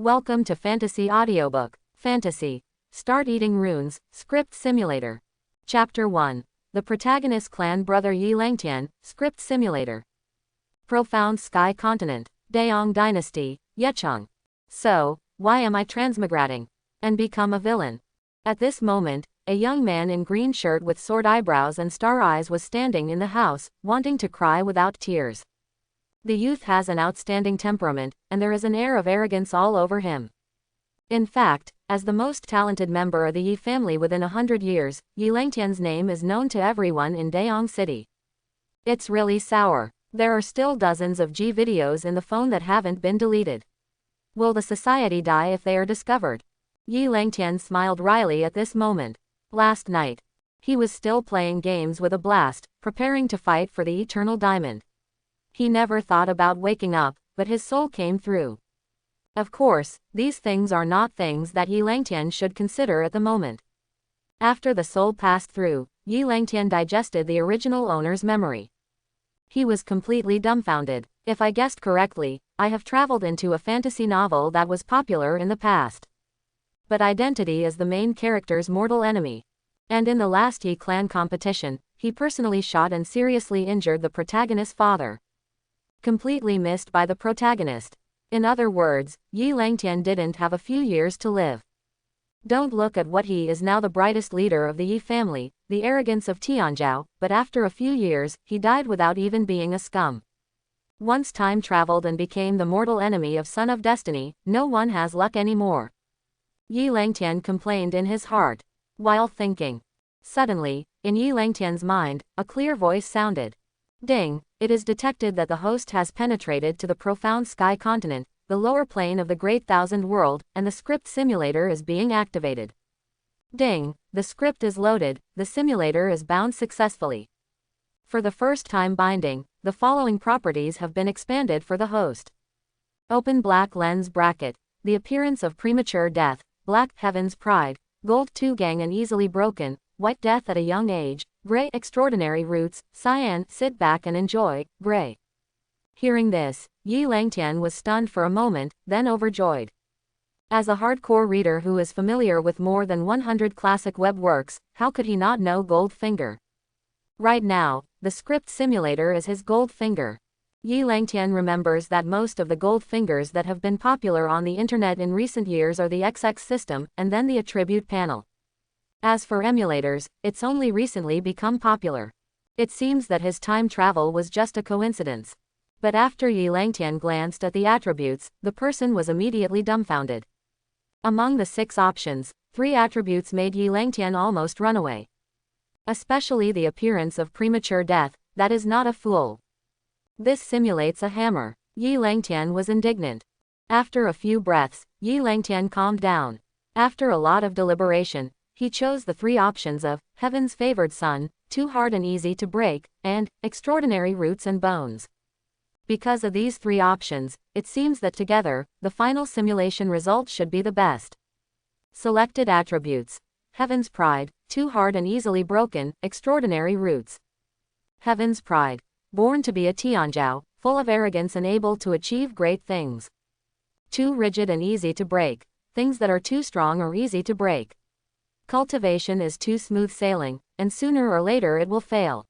Welcome to Fantasy Audiobook. Fantasy. Start Eating Runes, Script Simulator. Chapter 1. The protagonist clan brother Yi Langtian, Script Simulator. Profound Sky Continent, Daong Dynasty, Yecheng. So, why am I transmigrating? And become a villain? At this moment, a young man in green shirt with sword eyebrows and star eyes was standing in the house, wanting to cry without tears. The youth has an outstanding temperament, and there is an air of arrogance all over him. In fact, as the most talented member of the Yi family within 100 years, Yi Langtian's name is known to everyone in Daong City. It's really sour. There are still dozens of G videos in the phone that haven't been deleted. Will the society die if they are discovered? Yi Langtian smiled wryly at this moment. Last night, he was still playing games with a blast, preparing to fight for the eternal diamond. He never thought about waking up, but his soul came through. Of course, these things are not things that Yi Langtian should consider at the moment. After the soul passed through, Yi Langtian digested the original owner's memory. He was completely dumbfounded. If I guessed correctly, I have traveled into a fantasy novel that was popular in the past. But identity is the main character's mortal enemy. And in the last Yi clan competition, he personally shot and seriously injured the protagonist's father. Completely missed by the protagonist. In other words, Yi Langtian didn't have a few years to live. Don't look at what he is now, the brightest leader of the Yi family, the arrogance of Tianzhou, but after a few years, he died without even being a scum. Once time traveled and became the mortal enemy of Son of Destiny, no one has luck anymore. Yi Langtian complained in his heart. While thinking. Suddenly, in Yi Langtian's mind, a clear voice sounded. Ding, it is detected that the host has penetrated to the profound sky continent, the lower plane of the Great Thousand World, and the script simulator is being activated. Ding, the script is loaded, the simulator is bound successfully. For the first time binding, the following properties have been expanded for the host. Open black lens bracket, the appearance of premature death, black heaven's pride, gold 2 gang and easily broken, white death at a young age, gray extraordinary roots, cyan sit back and enjoy, gray. Hearing this, Yi Langtian was stunned for a moment, then overjoyed. As a hardcore reader who is familiar with more than 100 classic web works, how could he not know Goldfinger? Right now, the script simulator is his Goldfinger. Yi Langtian remembers that most of the Goldfingers that have been popular on the internet in recent years are the XX system, and then the attribute panel. As for emulators, it's only recently become popular. It seems that his time travel was just a coincidence. But after Yi Langtian glanced at the attributes, the person was immediately dumbfounded. Among the 6 options, 3 attributes made Yi Langtian almost run away. Especially the appearance of premature death, that is not a fool. This simulates a hammer. Yi Langtian was indignant. After a few breaths, Yi Langtian calmed down. After a lot of deliberation, he chose the 3 options of Heaven's Favored Son, Too Hard and Easy to Break, and Extraordinary Roots and Bones. Because of these 3 options, it seems that together, the final simulation result should be the best. Selected attributes. Heaven's Pride, Too Hard and Easily Broken, Extraordinary Roots. Heaven's Pride. Born to be a Tianzhou, full of arrogance and able to achieve great things. Too rigid and easy to break. Things that are too strong or easy to break. Cultivation is too smooth sailing, and sooner or later it will fail.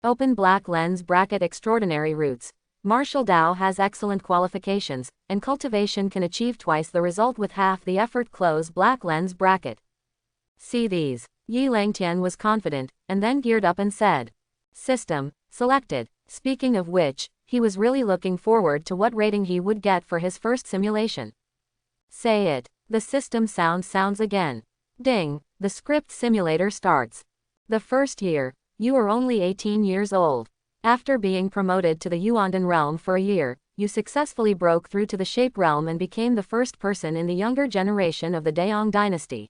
Open black lens bracket extraordinary roots. Martial Dao has excellent qualifications, and cultivation can achieve twice the result with half the effort. Close black lens bracket. See these. Yi Langtian was confident, and then geared up and said. System, selected. Speaking of which, he was really looking forward to what rating he would get for his first simulation. Say it. The system sounds again. Ding, the script simulator starts. The first year, you are only 18 years old. After being promoted to the Yuandan realm for a year, you successfully broke through to the Shape realm and became the first person in the younger generation of the Daong dynasty.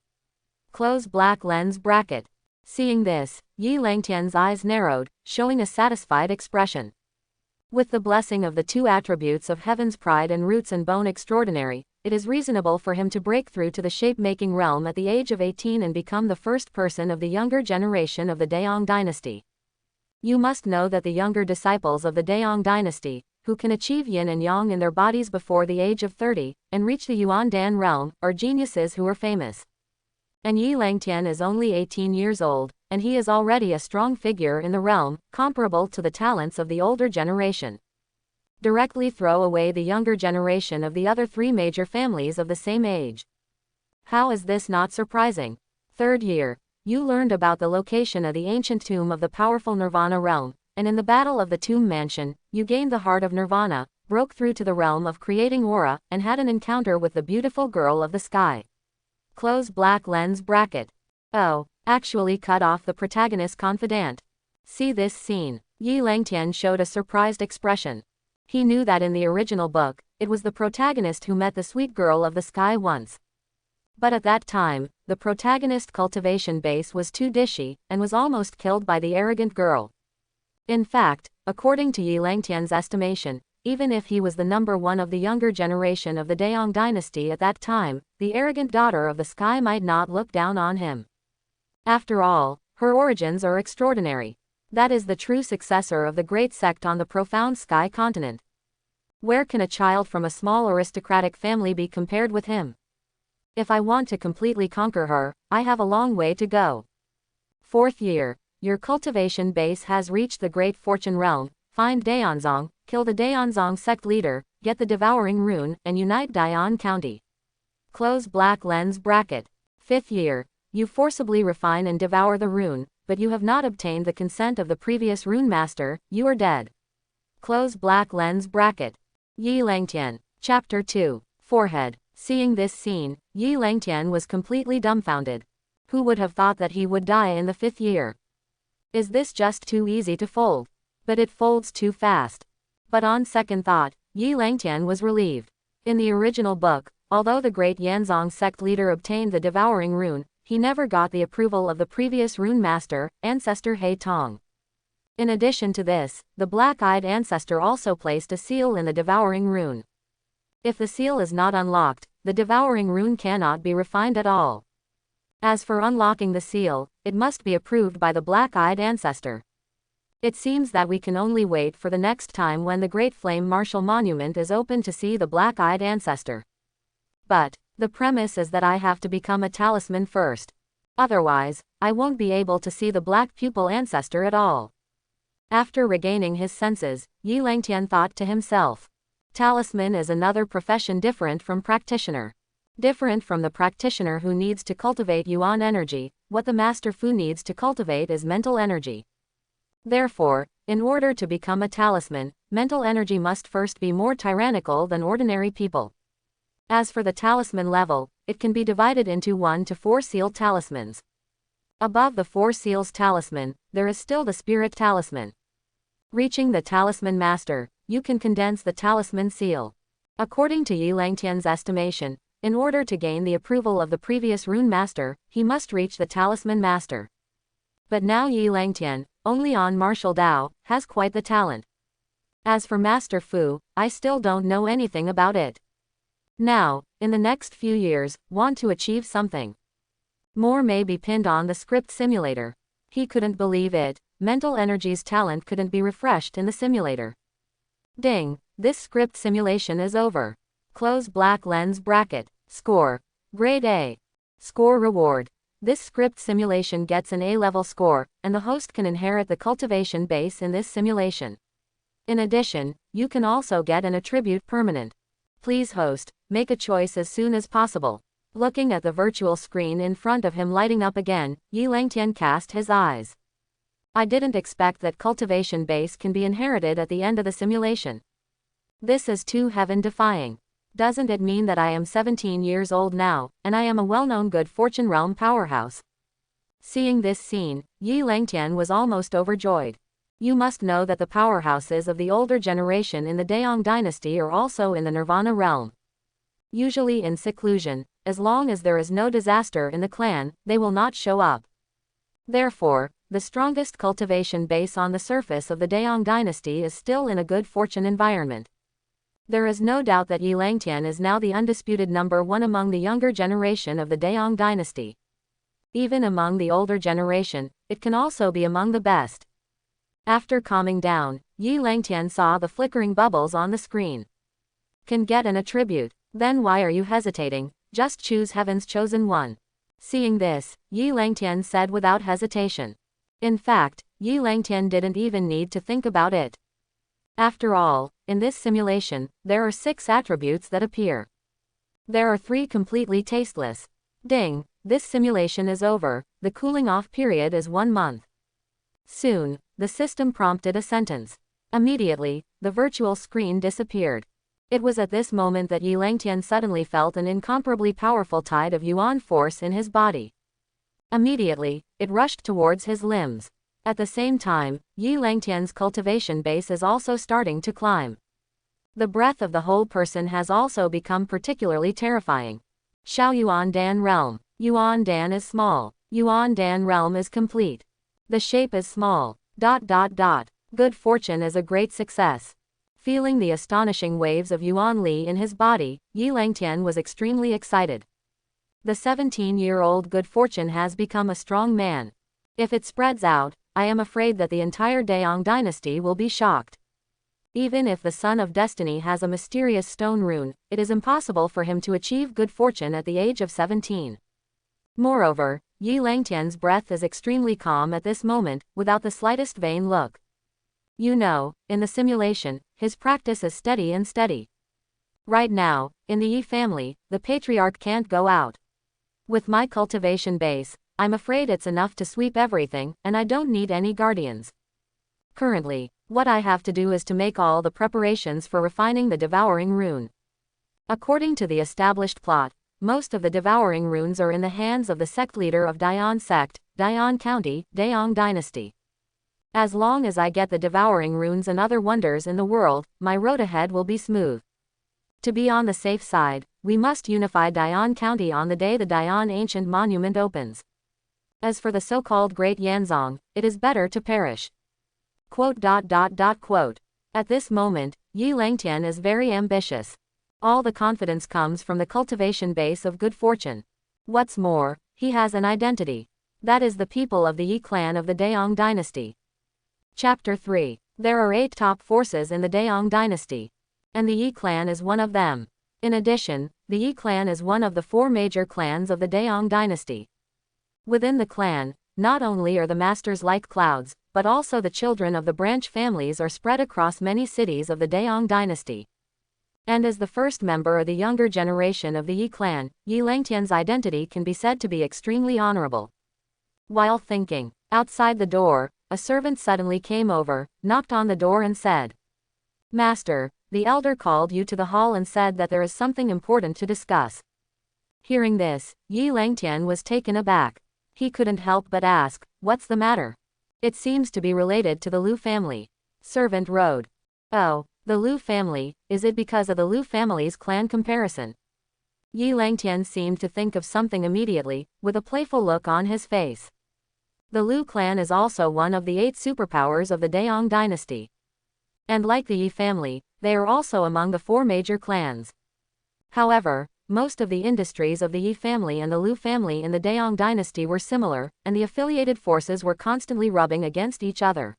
Close black lens bracket. Seeing this, Yi Langtian's eyes narrowed, showing a satisfied expression. With the blessing of the 2 attributes of Heaven's Pride and Roots and Bone Extraordinary, it is reasonable for him to break through to the shape-making realm at the age of 18 and become the first person of the younger generation of the Daong dynasty. You must know that the younger disciples of the Daong dynasty, who can achieve yin and yang in their bodies before the age of 30, and reach the Yuan Dan realm, are geniuses who are famous. And Yi Langtian is only 18 years old, and he is already a strong figure in the realm, comparable to the talents of the older generation. Directly throw away the younger generation of the other three major families of the same age. How is this not surprising? Third year, you learned about the location of the ancient tomb of the powerful Nirvana realm, and in the battle of the tomb mansion, you gained the heart of Nirvana, broke through to the realm of creating aura, and had an encounter with the beautiful girl of the sky. Close black lens bracket. Oh, actually cut off the protagonist's confidant. See this scene. Yi Langtian showed a surprised expression. He knew that in the original book, it was the protagonist who met the sweet girl of the sky once. But at that time, the protagonist's cultivation base was too dishy, and was almost killed by the arrogant girl. In fact, according to Yi Langtian's estimation, even if he was the number one of the younger generation of the Daong dynasty at that time, the arrogant daughter of the sky might not look down on him. After all, her origins are extraordinary. That is the true successor of the great sect on the profound sky continent. Where can a child from a small aristocratic family be compared with him? If I want to completely conquer her, I have a long way to go. Fourth year, your cultivation base has reached the great fortune realm. Find Daonzong, kill the Daonzong sect leader, get the devouring rune, and unite Daon County. Close black lens bracket. Fifth year, you forcibly refine and devour the rune, but you have not obtained the consent of the previous rune master, you are dead. Close black lens bracket. Yi Langtian. Chapter 2. Forehead. Seeing this scene, Yi Langtian was completely dumbfounded. Who would have thought that he would die in the 5th year? Is this just too easy to fold? But it folds too fast. But on second thought, Yi Langtian was relieved. In the original book, although the great Yanzong sect leader obtained the devouring rune, he never got the approval of the previous rune master, ancestor He Tong. In addition to this, the black-eyed ancestor also placed a seal in the devouring rune. If the seal is not unlocked, the devouring rune cannot be refined at all. As for unlocking the seal, it must be approved by the black-eyed ancestor. It seems that we can only wait for the next time when the Great Flame Martial Monument is open to see the black-eyed ancestor. But the premise is that I have to become a talisman first. Otherwise, I won't be able to see the black pupil ancestor at all. After regaining his senses, Yi Langtian thought to himself. Talisman is another profession different from practitioner. Different from the practitioner who needs to cultivate yuan energy, what the master Fu needs to cultivate is mental energy. Therefore, in order to become a talisman, mental energy must first be more tyrannical than ordinary people. As for the talisman level, it can be divided into 1 to 4 sealed talismans. Above the 4 seals talisman, there is still the spirit talisman. Reaching the talisman master, you can condense the talisman seal. According to Yi Langtian's estimation, in order to gain the approval of the previous rune master, he must reach the talisman master. But now Yi Langtian, only on martial Dao, has quite the talent. As for Master Fu, I still don't know anything about it. Now, in the next few years, want to achieve something more may be pinned on the script simulator. He couldn't believe it, mental energy's talent couldn't be refreshed in the simulator. Ding, this script simulation is over. Close black lens bracket. Score. Grade A. Score reward. This script simulation gets an A-level score, and the host can inherit the cultivation base in this simulation. In addition, you can also get an attribute permanent. Please host, make a choice as soon as possible. Looking at the virtual screen in front of him lighting up again, Yi Langtian cast his eyes. I didn't expect that cultivation base can be inherited at the end of the simulation. This is too heaven-defying. Doesn't it mean that I am 17 years old now, and I am a well-known good fortune realm powerhouse? Seeing this scene, Yi Langtian was almost overjoyed. You must know that the powerhouses of the older generation in the Daong dynasty are also in the Nirvana realm. Usually in seclusion, as long as there is no disaster in the clan, they will not show up. Therefore, the strongest cultivation base on the surface of the Daong dynasty is still in a good fortune environment. There is no doubt that Yi Langtian is now the undisputed number 1 among the younger generation of the Daong dynasty. Even among the older generation, it can also be among the best. After calming down, Yi Langtian saw the flickering bubbles on the screen. Can get an attribute. Then why are you hesitating? Just choose heaven's chosen one. Seeing this, Yi Langtian said without hesitation. In fact, Yi Langtian didn't even need to think about it. After all, in this simulation, there are 6 attributes that appear. There are 3 completely tasteless. Ding, this simulation is over, the cooling off period is 1 month. Soon, the system prompted a sentence. Immediately, the virtual screen disappeared. It was at this moment that Yi Langtian suddenly felt an incomparably powerful tide of yuan force in his body. Immediately, it rushed towards his limbs. At the same time, Yi Langtian's cultivation base is also starting to climb. The breath of the whole person has also become particularly terrifying. Xiao Yuan Dan Realm. Yuan Dan is small. Yuan Dan Realm is complete. The shape is small. ... Good fortune is a great success. Feeling the astonishing waves of Yuan Li in his body, Yi Langtian was extremely excited. The 17-year-old good fortune has become a strong man. If it spreads out, I am afraid that the entire Daong dynasty will be shocked. Even if the Son of Destiny has a mysterious stone rune, it is impossible for him to achieve good fortune at the age of 17. Moreover, Yi Langtian's breath is extremely calm at this moment, without the slightest vain look. You know, in the simulation, his practice is steady and steady. Right now, in the Yi family, the patriarch can't go out. With my cultivation base, I'm afraid it's enough to sweep everything, and I don't need any guardians. Currently, what I have to do is to make all the preparations for refining the devouring rune. According to the established plot, most of the devouring runes are in the hands of the sect leader of Dayan sect, Dayan County, Daong Dynasty. As long as I get the devouring runes and other wonders in the world, my road ahead will be smooth. To be on the safe side, we must unify Dayan County on the day the Dayan Ancient Monument opens. As for the so-called Great Yanzong, it is better to perish. ... At this moment, Yi Langtian is very ambitious. All the confidence comes from the cultivation base of good fortune. What's more, he has an identity. That is the people of the Yi clan of the Daong dynasty. Chapter 3. There are 8 top forces in the Daong dynasty. And the Yi clan is one of them. In addition, the Yi clan is one of the 4 major clans of the Daong dynasty. Within the clan, not only are the masters like clouds, but also the children of the branch families are spread across many cities of the Daong dynasty. And as the first member of the younger generation of the Yi clan, Yi Langtian's identity can be said to be extremely honorable. While thinking, outside the door, a servant suddenly came over, knocked on the door and said, "Master, the elder called you to the hall and said that there is something important to discuss." Hearing this, Yi Langtian was taken aback. He couldn't help but ask, "What's the matter?" "It seems to be related to the Liu family." Servant rode. "Oh, the Liu family, is it because of the Liu family's clan comparison?" Yi Langtian seemed to think of something immediately, with a playful look on his face. The Liu clan is also one of the 8 superpowers of the Daong dynasty. And like the Yi family, they are also among the 4 major clans. However, most of the industries of the Yi family and the Liu family in the Daong dynasty were similar, and the affiliated forces were constantly rubbing against each other.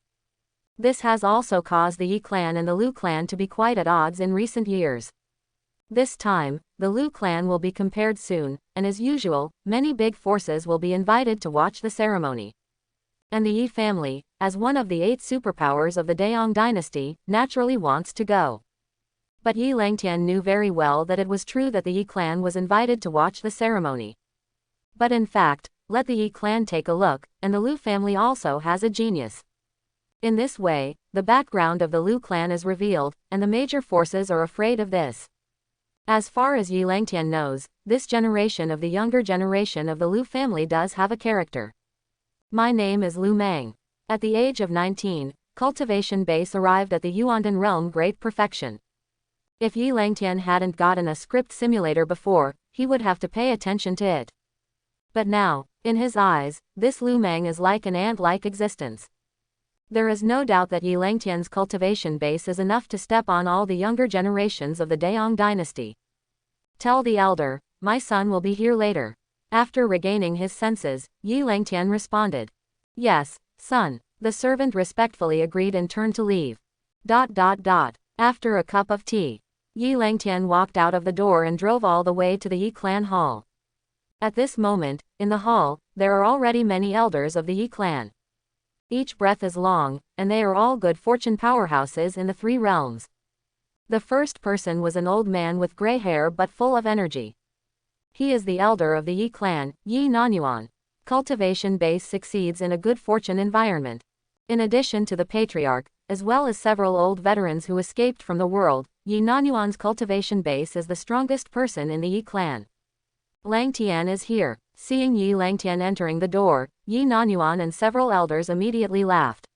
This has also caused the Yi clan and the Liu clan to be quite at odds in recent years. This time, the Liu clan will be compared soon, and as usual, many big forces will be invited to watch the ceremony. And the Yi family, as one of the 8 superpowers of the Daong dynasty, naturally wants to go. But Yi Langtian knew very well that it was true that the Yi clan was invited to watch the ceremony. But in fact, let the Yi clan take a look, and the Liu family also has a genius. In this way, the background of the Liu clan is revealed, and the major forces are afraid of this. As far as Yi Langtian knows, this generation of the younger generation of the Liu family does have a character. My name is Liu Mang. At the age of 19, cultivation base arrived at the Yuandan realm great perfection. If Yi Langtian hadn't gotten a script simulator before, he would have to pay attention to it. But now, in his eyes, this Liu Mang is like an ant-like existence. There is no doubt that Yi Langtian's cultivation base is enough to step on all the younger generations of the Daong dynasty. Tell the elder, my son will be here later. After regaining his senses, Yi Langtian responded. Yes, son. The servant respectfully agreed and turned to leave. After a cup of tea, Yi Langtian walked out of the door and drove all the way to the Yi clan hall. At this moment, in the hall, there are already many elders of the Yi clan. Each breath is long, and they are all good fortune powerhouses in the three realms. The first person was an old man with gray hair but full of energy. He is the elder of the Yi clan, Yi Nanyuan. Cultivation base succeeds in a good fortune environment. In addition to the patriarch, as well as several old veterans who escaped from the world, Yi Nanyuan's cultivation base is the strongest person in the Yi clan. Langtian is here. Seeing Yi Langtian entering the door, Yi Nanyuan and several elders immediately laughed.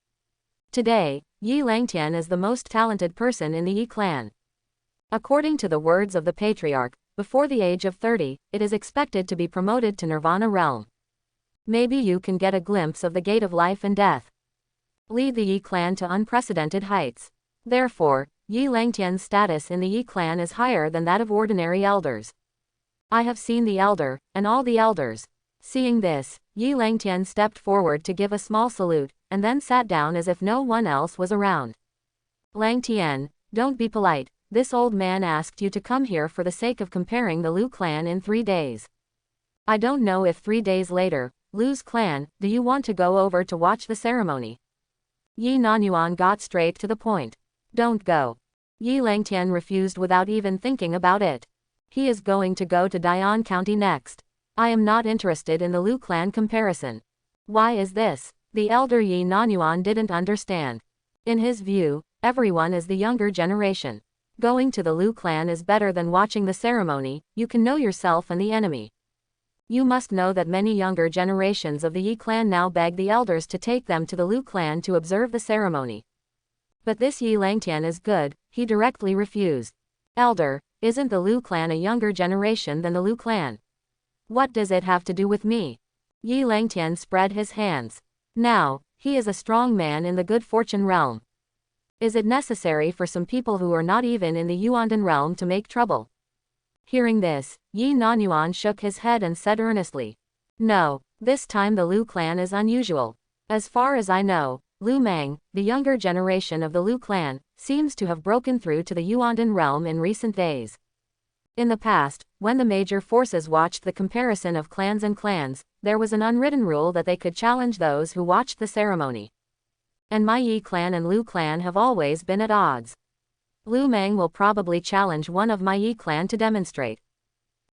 Today, Yi Langtian is the most talented person in the Yi clan. According to the words of the patriarch, before the age of 30, it is expected to be promoted to Nirvana realm. Maybe you can get a glimpse of the gate of life and death. Lead the Yi clan to unprecedented heights. Therefore, Yi Langtian's status in the Yi clan is higher than that of ordinary elders. I have seen the elder, and all the elders. Seeing this, Yi Langtian stepped forward to give a small salute, and then sat down as if no one else was around. Langtian, don't be polite. This old man asked you to come here for the sake of comparing the Lu clan in 3 days. I don't know if 3 days later, Lu's clan, do you want to go over to watch the ceremony? Yi Nanyuan got straight to the point. Don't go. Yi Langtian refused without even thinking about it. He is going to go to Dian County next. I am not interested in the Lu clan comparison. Why is this? The elder Yi Nanyuan didn't understand. In his view, everyone is the younger generation. Going to the Lu clan is better than watching the ceremony. You can know yourself and the enemy. You must know that many younger generations of the Yi clan now beg the elders to take them to the Lu clan to observe the ceremony. But this Yi Langtian is good, he directly refused. Elder, isn't the Lu clan a younger generation than the Lu clan? What does it have to do with me? Yi Langtian spread his hands. Now, he is a strong man in the good fortune realm. Is it necessary for some people who are not even in the Yuandan realm to make trouble? Hearing this, Yi Nanyuan shook his head and said earnestly. No, this time the Lu clan is unusual. As far as I know, Lu Mang, the younger generation of the Lu clan, seems to have broken through to the Yuandan realm in recent days. In the past, when the major forces watched the comparison of clans and clans, there was an unwritten rule that they could challenge those who watched the ceremony. And my Yi clan and Lu clan have always been at odds. Lu Mang will probably challenge one of my Yi clan to demonstrate.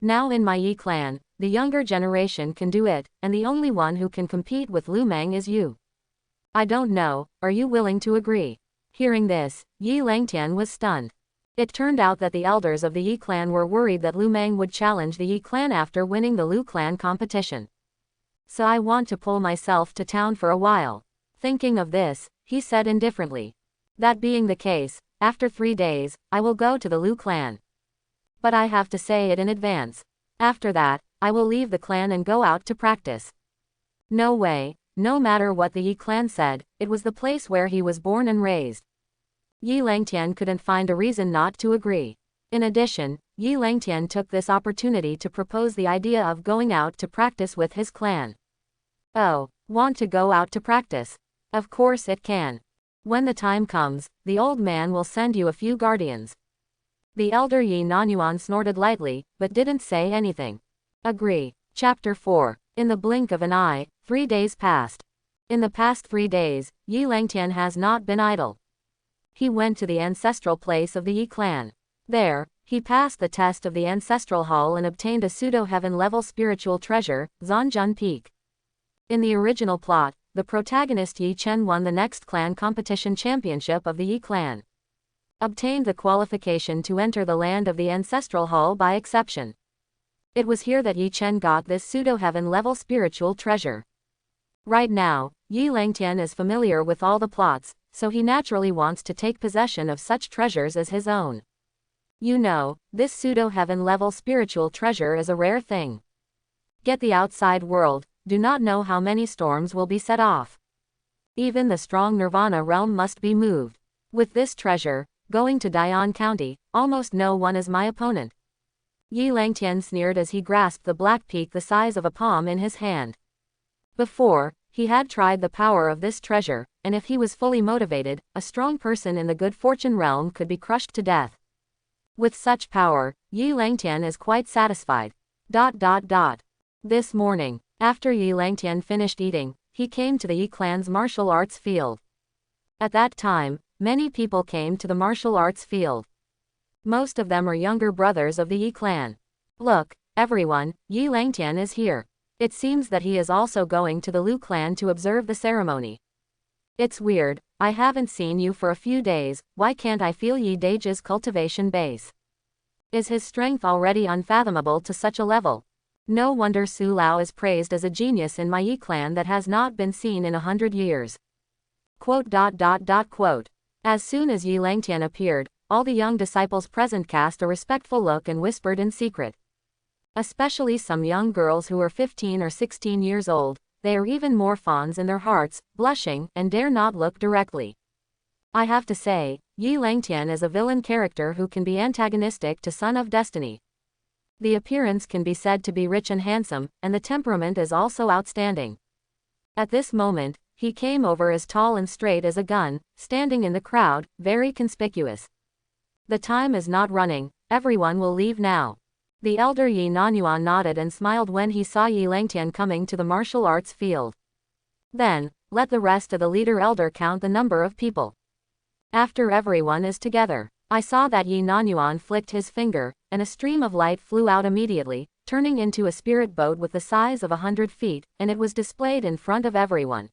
Now in my Yi clan, the younger generation can do it, and the only one who can compete with Lu Mang is you. I don't know, are you willing to agree? Hearing this, Yi Langtian was stunned. It turned out that the elders of the Yi clan were worried that Lu Mang would challenge the Yi clan after winning the Lu clan competition. So I want to pull myself to town for a while. Thinking of this, he said indifferently. That being the case, after 3 days, I will go to the Lu clan. But I have to say it in advance. After that, I will leave the clan and go out to practice. No way, no matter what the Yi clan said, it was the place where he was born and raised. Yi Langtian couldn't find a reason not to agree. In addition, Yi Langtian took this opportunity to propose the idea of going out to practice with his clan. Oh, want to go out to practice? Of course it can. When the time comes, the old man will send you a few guardians. The elder Yi Nanyuan snorted lightly, but didn't say anything. Agree. Chapter 4. In the blink of an eye, 3 days passed. In the past 3 days, Yi Langtian has not been idle. He went to the ancestral place of the Yi clan. There, he passed the test of the ancestral hall and obtained a pseudo-heaven level spiritual treasure, Zanjun Peak. In the original plot, the protagonist Yi Chen won the next clan competition championship of the Yi clan. Obtained the qualification to enter the land of the ancestral hall by exception. It was here that Yi Chen got this pseudo-heaven level spiritual treasure. Right now, Yi Langtian is familiar with all the plots, so he naturally wants to take possession of such treasures as his own. You know, this pseudo-heaven level spiritual treasure is a rare thing. Get the outside world, do not know how many storms will be set off. Even the strong Nirvana realm must be moved. With this treasure, going to Dian County, almost no one is my opponent. Yi Langtian sneered as he grasped the black peak the size of a palm in his hand. Before, He had tried the power of this treasure, and if he was fully motivated, a strong person in the good fortune realm could be crushed to death. With such power, Yi Langtian is quite satisfied. This morning, after Yi Langtian finished eating, he came to the Yi clan's martial arts field. At that time, many people came to the martial arts field. Most of them are younger brothers of the Yi clan. Look, everyone, Yi Langtian is here. It seems that he is also going to the Lu clan to observe the ceremony. It's weird, I haven't seen you for a few days, why can't I feel Yi Dage's cultivation base? Is his strength already unfathomable to such a level? No wonder Su Lao is praised as a genius in my Yi clan that has not been seen in 100 years. As soon as Yi Langtian appeared, all the young disciples present cast a respectful look and whispered in secret. Especially some young girls who were 15 or 16 years old, they are even more fawns in their hearts, blushing, and dare not look directly. I have to say, Yi Langtian is a villain character who can be antagonistic to Son of Destiny. The appearance can be said to be rich and handsome, and the temperament is also outstanding. At this moment, he came over as tall and straight as a gun, standing in the crowd, very conspicuous. The time is not running, everyone will leave now. The elder Yi Nanyuan nodded and smiled when he saw Yi Langtian coming to the martial arts field. Then, let the rest of the leader elder count the number of people. After everyone is together, I saw that Yi Nanyuan flicked his finger, and a stream of light flew out immediately, turning into a spirit boat with the size of 100 feet, and it was displayed in front of everyone.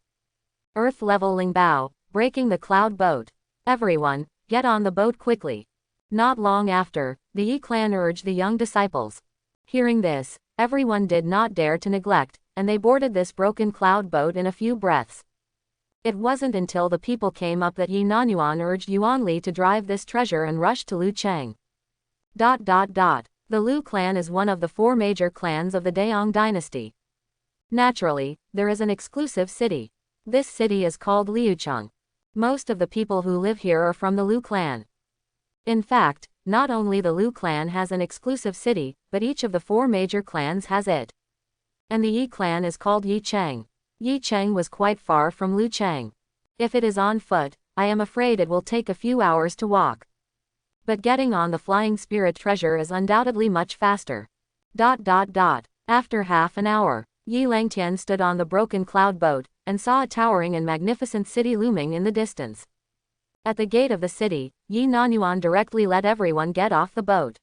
Earth level Lingbao, breaking the cloud boat. Everyone, get on the boat quickly. Not long after, the Yi clan urged the young disciples. Hearing this, everyone did not dare to neglect, and they boarded this broken cloud boat in a few breaths. It wasn't until the people came up that Yi Nanyuan urged Yuanli to drive this treasure and rush to Lu Cheng. The Lu clan is one of the 4 major clans of the Daong dynasty. Naturally, there is an exclusive city. This city is called Liucheng. Most of the people who live here are from the Lu clan. In fact, not only the Lu clan has an exclusive city, but each of the 4 major clans has it. And the Yi clan is called Yi Cheng. Yi Cheng was quite far from Lu Cheng. If it is on foot, I am afraid it will take a few hours to walk. But getting on the flying spirit treasure is undoubtedly much faster. After half an hour, Yi Langtian stood on the broken cloud boat, and saw a towering and magnificent city looming in the distance. At the gate of the city, Yi Nanyuan directly let everyone get off the boat.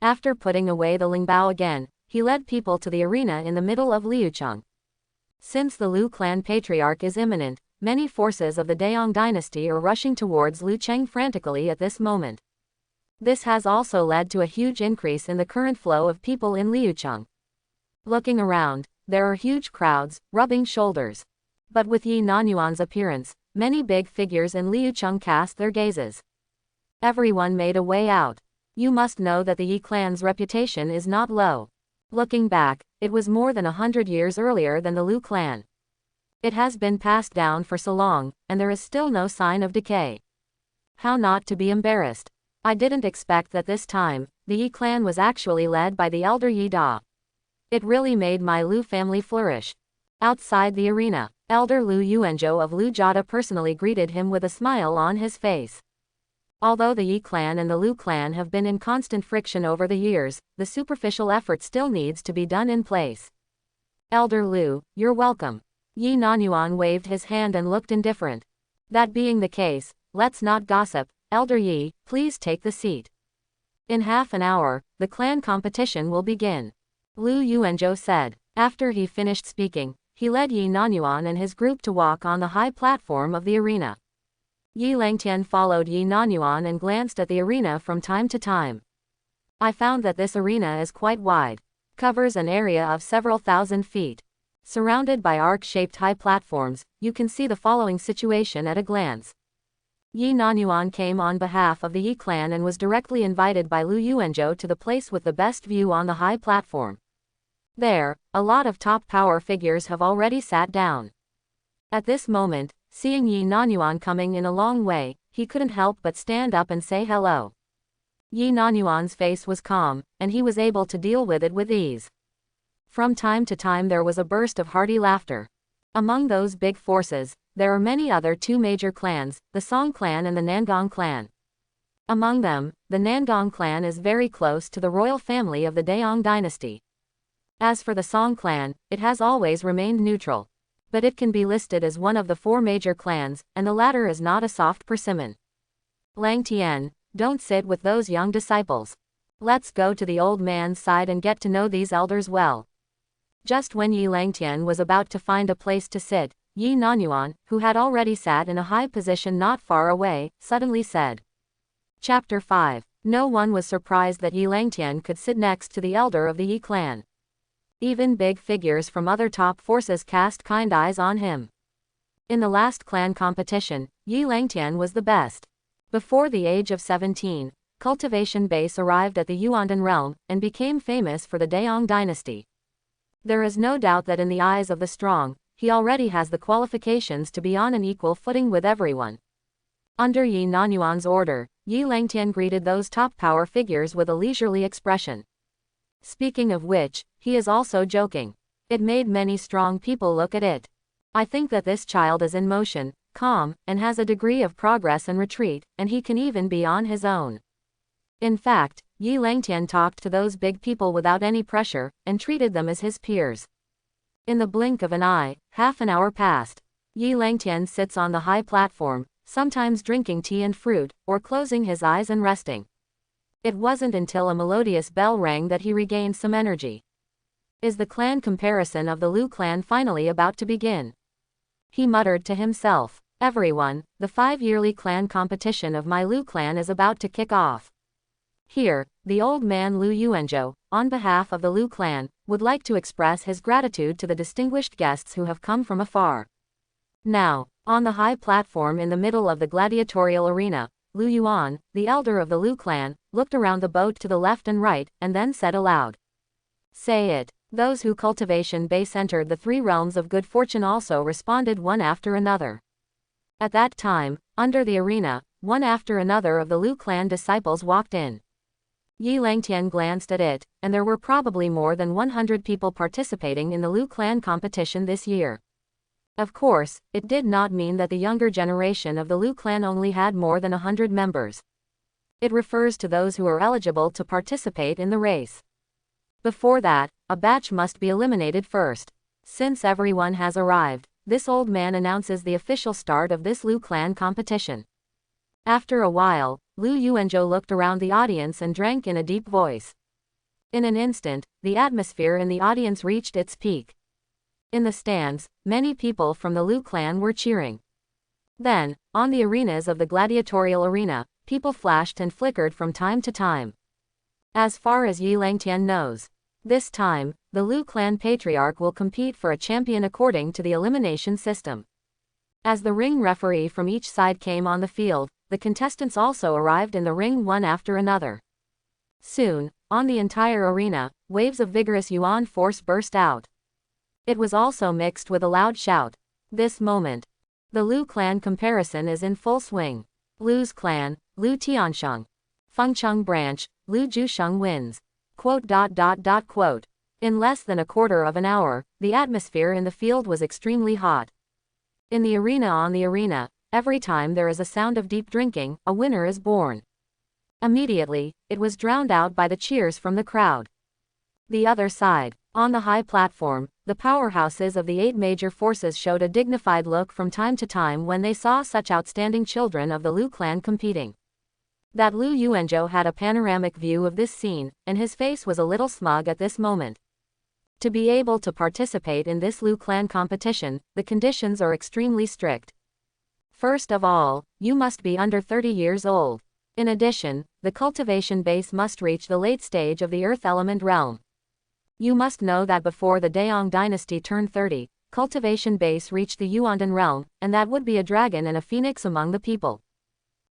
After putting away the Lingbao again, he led people to the arena in the middle of Liucheng. Since the Lu clan patriarch is imminent, many forces of the Daong dynasty are rushing towards Lu Cheng frantically at this moment. This has also led to a huge increase in the current flow of people in Liucheng. Looking around, there are huge crowds, rubbing shoulders. But with Yi Nanyuan's appearance, many big figures in Liucheng cast their gazes. Everyone made a way out. You must know that the Yi clan's reputation is not low. Looking back, it was more than 100 years earlier than the Lu clan. It has been passed down for so long, and there is still no sign of decay. How not to be embarrassed? I didn't expect that this time, the Yi clan was actually led by the elder Yi Da. It really made my Lu family flourish. Outside the arena, Elder Lu Yuanzhou of Lu Jada personally greeted him with a smile on his face. Although the Yi clan and the Lu clan have been in constant friction over the years, the superficial effort still needs to be done in place. Elder Lu, you're welcome. Yi Nanyuan waved his hand and looked indifferent. That being the case, let's not gossip. Elder Yi, please take the seat. In half an hour, the clan competition will begin. Lu Yuanzhou said. After he finished speaking, he led Yi Nanyuan and his group to walk on the high platform of the arena. Yi Langtian followed Yi Nanyuan and glanced at the arena from time to time. I found that this arena is quite wide, covers an area of several thousand feet. Surrounded by arc-shaped high platforms, you can see the following situation at a glance. Yi Nanyuan came on behalf of the Yi clan and was directly invited by Lu Yuanzhou to the place with the best view on the high platform. There, a lot of top power figures have already sat down. At this moment, seeing Yi Nanyuan coming in a long way, he couldn't help but stand up and say hello. Yi Nanyuan's face was calm, and he was able to deal with it with ease. From time to time there was a burst of hearty laughter. Among those big forces, there are many other two major clans, the Song clan and the Nangong clan. Among them, the Nangong clan is very close to the royal family of the Daong dynasty. As for the Song clan, it has always remained neutral. But it can be listed as one of the four major clans, and the latter is not a soft persimmon. Lang Tien, don't sit with those young disciples. Let's go to the old man's side and get to know these elders well. Just when Yi Langtian was about to find a place to sit, Yi Nanyuan, who had already sat in a high position not far away, suddenly said. Chapter 5. No one was surprised that Yi Langtian could sit next to the elder of the Yi clan. Even big figures from other top forces cast kind eyes on him. In the last clan competition, Yi Langtian was the best. Before the age of 17, Cultivation Base arrived at the Yuandan realm, and became famous for the Daong dynasty. There is no doubt that in the eyes of the strong, he already has the qualifications to be on an equal footing with everyone. Under Yi Nanyuan's order, Yi Langtian greeted those top power figures with a leisurely expression. Speaking of which, he is also joking. It made many strong people look at it. I think that this child is in motion, calm, and has a degree of progress and retreat, and he can even be on his own. In fact, Yi Langtian talked to those big people without any pressure, and treated them as his peers. In the blink of an eye, half an hour passed. Yi Langtian sits on the high platform, sometimes drinking tea and fruit, or closing his eyes and resting. It wasn't until a melodious bell rang that he regained some energy. Is the clan comparison of the Lu clan finally about to begin? He muttered to himself. Everyone, the 5-yearly clan competition of my Lu clan is about to kick off. Here, the old man Lu Yuanzhou, on behalf of the Lu clan, would like to express his gratitude to the distinguished guests who have come from afar. Now, on the high platform in the middle of the gladiatorial arena, Lu Yuan, the elder of the Lu clan, looked around the boat to the left and right, and then said aloud. Say it. Those who Cultivation Base entered the 3 realms of good fortune also responded one after another. At that time, under the arena, one after another of the Lu clan disciples walked in. Yi Langtian glanced at it, and there were probably more than 100 people participating in the Lu clan competition this year. Of course, it did not mean that the younger generation of the Lu clan only had more than 100 members. It refers to those who are eligible to participate in the race. Before that, a batch must be eliminated first. Since everyone has arrived, this old man announces the official start of this Lu clan competition. After a while, Lu Yuanzhou looked around the audience and drank in a deep voice. In an instant, the atmosphere in the audience reached its peak. In the stands, many people from the Lu clan were cheering. Then, on the arenas of the gladiatorial arena, people flashed and flickered from time to time. As far as Yi Langtian knows, this time, the Lu clan patriarch will compete for a champion according to the elimination system. As the ring referee from each side came on the field, the contestants also arrived in the ring one after another. Soon, on the entire arena, waves of vigorous Yuan force burst out. It was also mixed with a loud shout. This moment, the Lu clan comparison is in full swing. Lu's clan, Lu Tiansheng. Fengcheng branch, Lu Jusheng wins. In less than a quarter of an hour, the atmosphere in the field was extremely hot. In the arena, every time there is a sound of deep drinking, a winner is born. Immediately, it was drowned out by the cheers from the crowd. The other side, on the high platform, the powerhouses of the 8 major forces showed a dignified look from time to time when they saw such outstanding children of the Lu clan competing. That Lu Yuanzhou had a panoramic view of this scene, and his face was a little smug at this moment. To be able to participate in this Lu clan competition, the conditions are extremely strict. First of all, you must be under 30 years old. In addition, the cultivation base must reach the late stage of the earth element realm. You must know that before the Daong dynasty turned 30, cultivation base reached the Yuandan realm, and that would be a dragon and a phoenix among the people.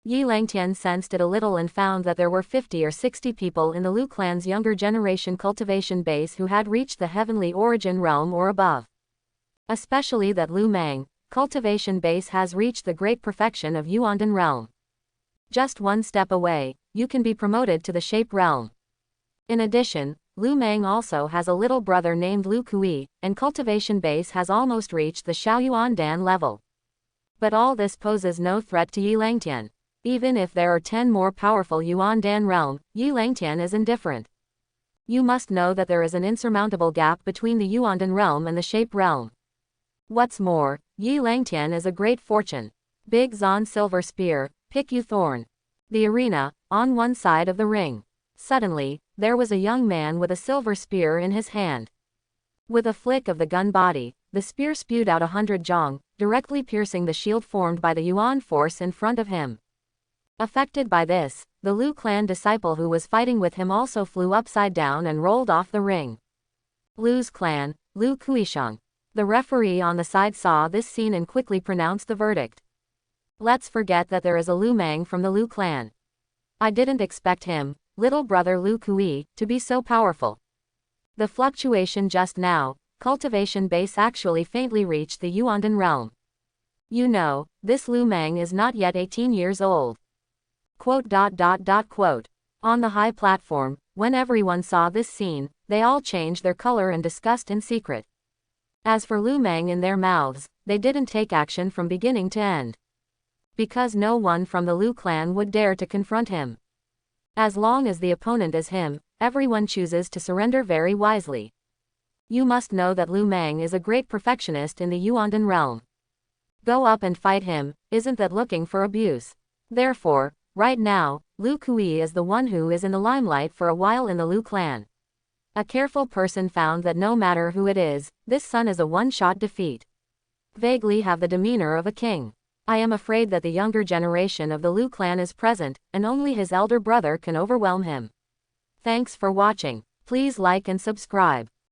Yi Langtian sensed it a little and found that there were 50 or 60 people in the Lu clan's younger generation cultivation base who had reached the heavenly origin realm or above. Especially that Lu Mang, cultivation base has reached the great perfection of Yuandan realm. Just one step away, you can be promoted to the shape realm. In addition, Lu Meng also has a little brother named Lu Kui, and cultivation base has almost reached the Xiaoyuandan level. But all this poses no threat to Yi Langtian. Even if there are 10 more powerful Yuandan realm, Yi Langtian is indifferent. You must know that there is an insurmountable gap between the Yuandan realm and the Shape realm. What's more, Yi Langtian is a great fortune. Big Zon silver spear, pick you thorn. The arena, on one side of the ring. Suddenly, there was a young man with a silver spear in his hand. With a flick of the gun body, the spear spewed out 100 zhong, directly piercing the shield formed by the Yuan force in front of him. Affected by this, the Lu clan disciple who was fighting with him also flew upside down and rolled off the ring. Lu's clan, Lu Kuisheng. The referee on the side saw this scene and quickly pronounced the verdict. Let's forget that there is a Lu Meng from the Lu clan. I didn't expect him, little brother Lu Kui, to be so powerful. The fluctuation just now, cultivation base actually faintly reached the Yuandan realm. You know, this Lu Meng is not yet 18 years old. Quote. On the high platform, when everyone saw this scene, they all changed their color in disgust in secret. As for Lu Meng in their mouths, they didn't take action from beginning to end. Because no one from the Lu clan would dare to confront him. As long as the opponent is him, everyone chooses to surrender very wisely. You must know that Lu Meng is a great perfectionist in the Yuandan realm. Go up and fight him, isn't that looking for abuse? Therefore, right now, Lu Kui is the one who is in the limelight for a while in the Lu clan. A careful person found that no matter who it is, this son is a one-shot defeat. Vaguely have the demeanor of a king. I am afraid that the younger generation of the Lu clan is present, and only his elder brother can overwhelm him. Thanks for watching. Please like and subscribe.